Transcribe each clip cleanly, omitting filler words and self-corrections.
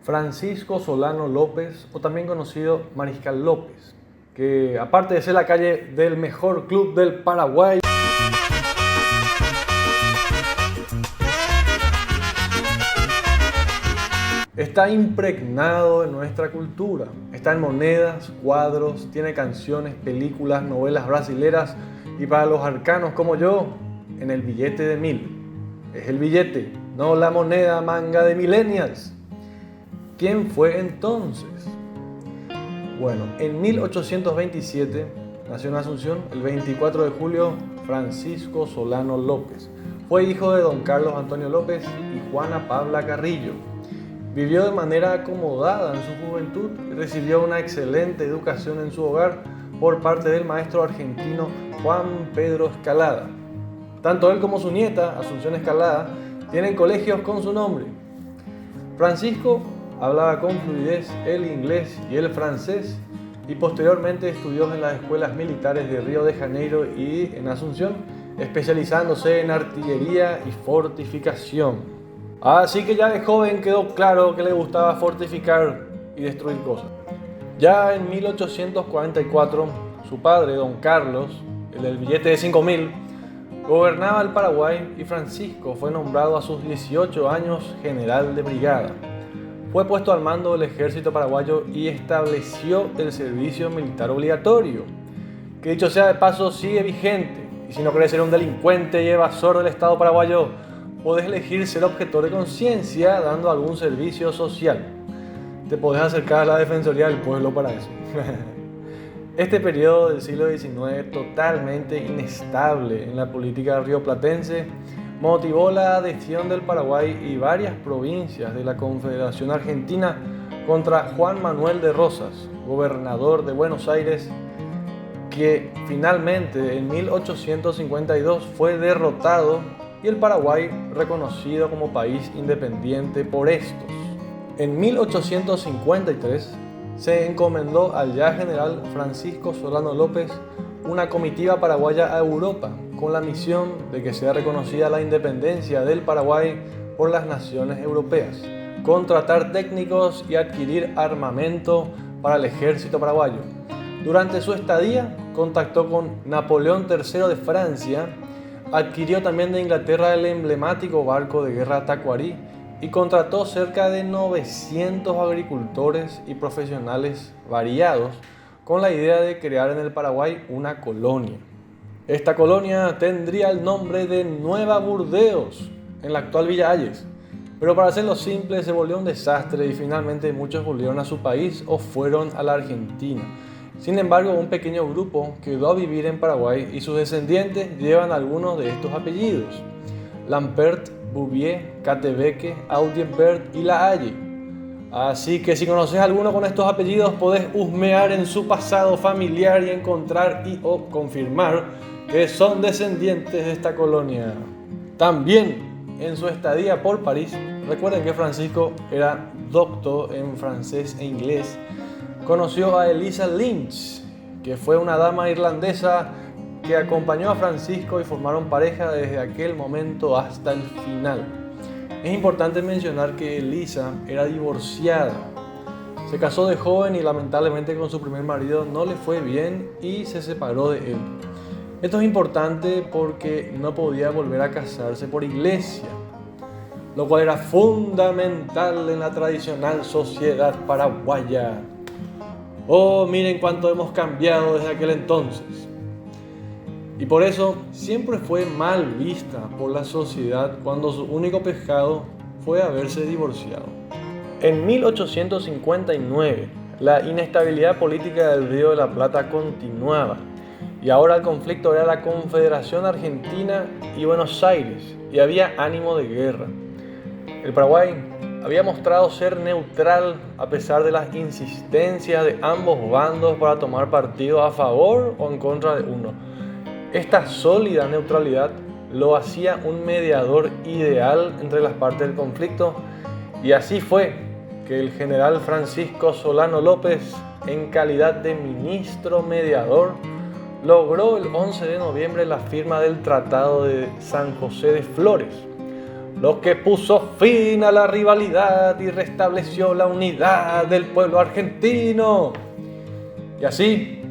Francisco Solano López, o también conocido Mariscal López, que aparte de ser la calle del mejor club del Paraguay, está impregnado en nuestra cultura. Está en monedas, cuadros, tiene canciones, películas, novelas brasileras y para los arcanos como yo, en el billete de 1000. Es el billete, no la moneda manga de millennials. ¿Quién fue entonces? Bueno, en 1827 nació en Asunción, el 24 de julio, Francisco Solano López. Fue hijo de don Carlos Antonio López y Juana Pabla Carrillo. Vivió de manera acomodada en su juventud y recibió una excelente educación en su hogar por parte del maestro argentino Juan Pedro Escalada. Tanto él como su nieta, Asunción Escalada, tienen colegios con su nombre. Francisco hablaba con fluidez el inglés y el francés y posteriormente estudió en las escuelas militares de Río de Janeiro y en Asunción, especializándose en artillería y fortificación. Así que ya de joven quedó claro que le gustaba fortificar y destruir cosas. Ya en 1844, su padre, don Carlos, el del billete de 5000, gobernaba el Paraguay y Francisco fue nombrado a sus 18 años general de brigada. Fue puesto al mando del ejército paraguayo y estableció el servicio militar obligatorio, que dicho sea de paso sigue vigente. Y si no querés ser un delincuente y evasor del Estado paraguayo, podés elegir ser objetor de conciencia dando algún servicio social. Te podés acercar a la Defensoría del Pueblo para eso. Este periodo del siglo XIX, totalmente inestable en la política rioplatense, motivó la adhesión del Paraguay y varias provincias de la Confederación Argentina contra Juan Manuel de Rosas, gobernador de Buenos Aires, que finalmente en 1852 fue derrotado y el Paraguay reconocido como país independiente por estos. En 1853 se encomendó al ya general Francisco Solano López una comitiva paraguaya a Europa con la misión de que sea reconocida la independencia del Paraguay por las naciones europeas, contratar técnicos y adquirir armamento para el ejército paraguayo. Durante su estadía contactó con Napoleón III de Francia, adquirió también de Inglaterra el emblemático barco de guerra Tacuarí y contrató cerca de 900 agricultores y profesionales variados con la idea de crear en el Paraguay una colonia. Esta colonia tendría el nombre de Nueva Burdeos, en la actual Villa Hayes, pero para hacerlo simple se volvió un desastre y finalmente muchos volvieron a su país o fueron a la Argentina. Sin embargo, un pequeño grupo quedó a vivir en Paraguay y sus descendientes llevan algunos de estos apellidos: Lampert, Bouvier, Catebeque, Audienbert y La Haye. Así que si conoces a alguno con estos apellidos, podés husmear en su pasado familiar y encontrar o confirmar que son descendientes de esta colonia. También en su estadía por París, recuerden que Francisco era docto en francés e inglés, conoció a Eliza Lynch, que fue una dama irlandesa que acompañó a Francisco y formaron pareja desde aquel momento hasta el final. Es importante mencionar que Eliza era divorciada. Se casó de joven y lamentablemente con su primer marido no le fue bien y se separó de él. Esto es importante porque no podía volver a casarse por iglesia, lo cual era fundamental en la tradicional sociedad paraguaya. Oh, miren cuánto hemos cambiado desde aquel entonces. Y por eso siempre fue mal vista por la sociedad cuando su único pecado fue haberse divorciado. En 1859, la inestabilidad política del Río de la Plata continuaba y ahora el conflicto era la Confederación Argentina y Buenos Aires y había ánimo de guerra. El Paraguay había mostrado ser neutral a pesar de las insistencias de ambos bandos para tomar partido a favor o en contra de uno. Esta sólida neutralidad lo hacía un mediador ideal entre las partes del conflicto y así fue que el general Francisco Solano López, en calidad de ministro mediador, logró el 11 de noviembre la firma del Tratado de San José de Flores, lo que puso fin a la rivalidad y restableció la unidad del pueblo argentino. Y así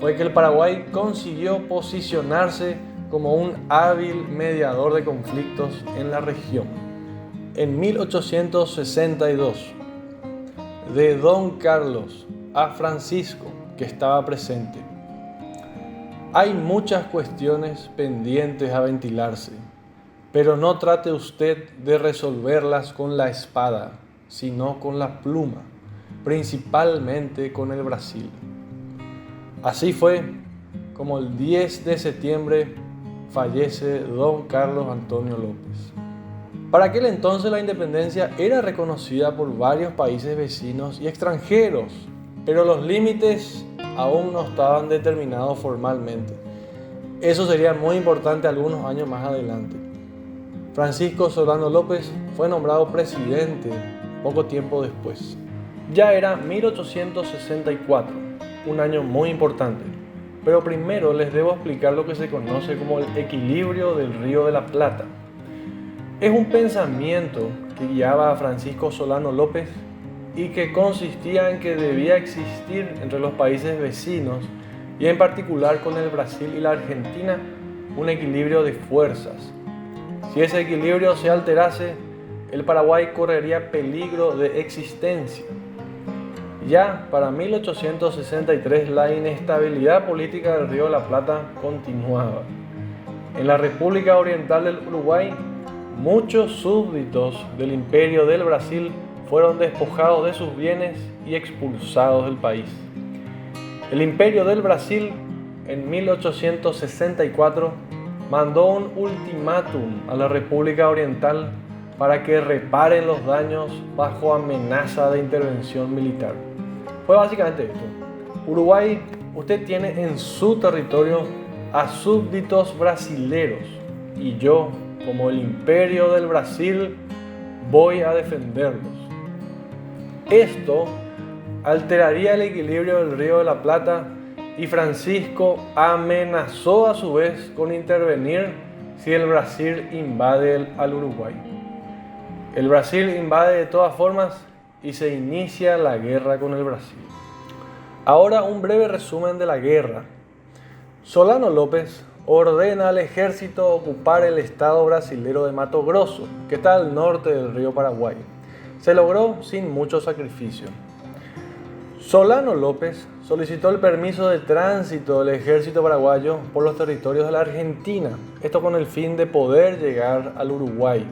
fue que el Paraguay consiguió posicionarse como un hábil mediador de conflictos en la región. En 1862, de Don Carlos a Francisco, que estaba presente, hay muchas cuestiones pendientes a ventilarse, pero no trate usted de resolverlas con la espada, sino con la pluma, principalmente con el Brasil. Así fue como el 10 de septiembre fallece Don Carlos Antonio López. Para aquel entonces la independencia era reconocida por varios países vecinos y extranjeros, pero los límites aún no estaban determinados formalmente. Eso sería muy importante algunos años más adelante. Francisco Solano López fue nombrado presidente poco tiempo después. Ya era 1864, un año muy importante, pero primero les debo explicar lo que se conoce como el equilibrio del Río de la Plata. Es un pensamiento que guiaba a Francisco Solano López y que consistía en que debía existir entre los países vecinos y en particular con el Brasil y la Argentina un equilibrio de fuerzas. Si ese equilibrio se alterase, el Paraguay correría peligro de existencia. Ya para 1863 la inestabilidad política del Río de la Plata continuaba. En la República Oriental del Uruguay, muchos súbditos del Imperio del Brasil fueron despojados de sus bienes y expulsados del país. El Imperio del Brasil, en 1864, mandó un ultimátum a la República Oriental para que reparen los daños bajo amenaza de intervención militar. Fue básicamente esto. Uruguay, usted tiene en su territorio a súbditos brasileros y yo, como el Imperio del Brasil, voy a defenderlos. Esto alteraría el equilibrio del Río de la Plata y Francisco amenazó a su vez con intervenir si el Brasil invade al Uruguay. El Brasil invade de todas formas y se inicia la guerra con el Brasil. Ahora un breve resumen de la guerra. Solano López ordena al ejército ocupar el estado brasilero de Mato Grosso, que está al norte del río Paraguay. Se logró sin mucho sacrificio. Solano López solicitó el permiso de tránsito del ejército paraguayo por los territorios de la Argentina, esto con el fin de poder llegar al Uruguay.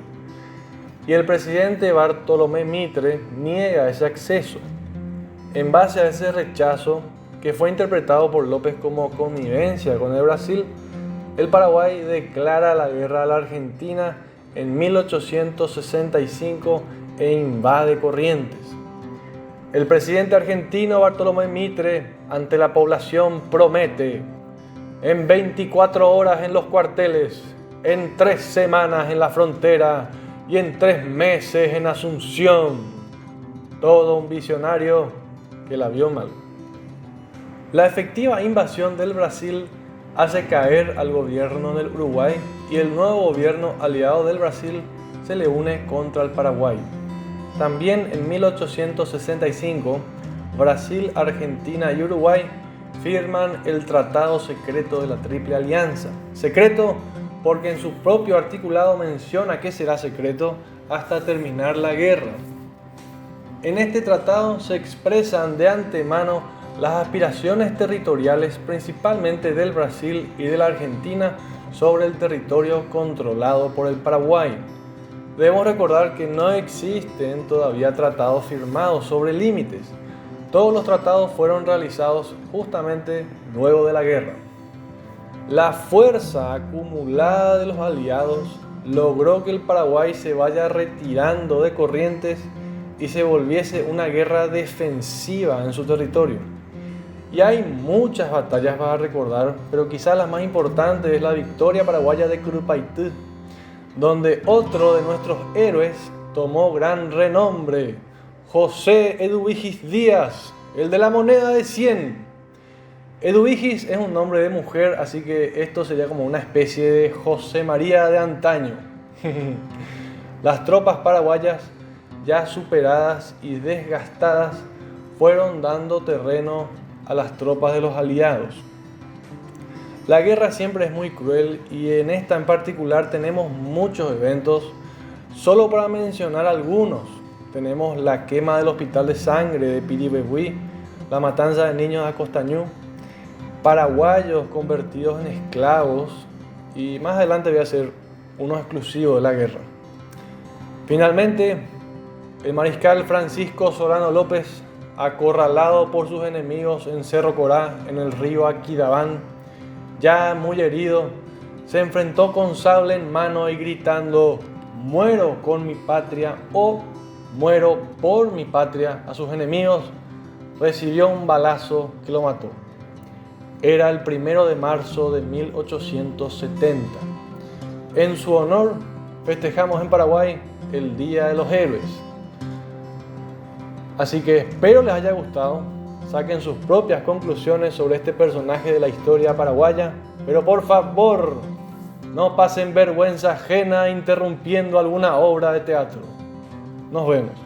Y el presidente Bartolomé Mitre niega ese acceso. En base a ese rechazo, que fue interpretado por López como connivencia con el Brasil, el Paraguay declara la guerra a la Argentina en 1865 e invade Corrientes. El presidente argentino Bartolomé Mitre ante la población promete: en 24 horas en los cuarteles, en 3 semanas en la frontera y en 3 meses en Asunción. Todo un visionario que la vio mal. La efectiva invasión del Brasil hace caer al gobierno del Uruguay y el nuevo gobierno aliado del Brasil se le une contra el Paraguay. También en 1865, Brasil, Argentina y Uruguay firman el Tratado Secreto de la Triple Alianza. Secreto porque en su propio articulado menciona que será secreto hasta terminar la guerra. En este tratado se expresan de antemano las aspiraciones territoriales principalmente del Brasil y de la Argentina sobre el territorio controlado por el Paraguay. Debemos recordar que no existen todavía tratados firmados sobre límites. Todos los tratados fueron realizados justamente luego de la guerra. La fuerza acumulada de los aliados logró que el Paraguay se vaya retirando de Corrientes y se volviese una guerra defensiva en su territorio. Y hay muchas batallas para recordar, pero quizás la más importante es la victoria paraguaya de Curupaytí, donde otro de nuestros héroes tomó gran renombre, José Eduvigis Díaz, el de la moneda de 100. Eduvigis es un nombre de mujer, así que esto sería como una especie de José María de antaño. Las tropas paraguayas, ya superadas y desgastadas, fueron dando terreno a las tropas de los aliados. La guerra siempre es muy cruel y en esta en particular tenemos muchos eventos. Solo para mencionar algunos, tenemos la quema del hospital de sangre de Piribebuy, la matanza de niños de Acostañú, paraguayos convertidos en esclavos y más adelante voy a hacer uno exclusivo de la guerra. Finalmente, el mariscal Francisco Solano López, acorralado por sus enemigos en Cerro Corá, en el río Aquidabán, ya muy herido, se enfrentó con sable en mano y gritando: "Muero con mi patria" o "Muero por mi patria" a sus enemigos, recibió un balazo que lo mató. Era el 1 de marzo de 1870. En su honor, festejamos en Paraguay el Día de los Héroes. Así que espero les haya gustado, saquen sus propias conclusiones sobre este personaje de la historia paraguaya, pero por favor, no pasen vergüenza ajena interrumpiendo alguna obra de teatro. Nos vemos.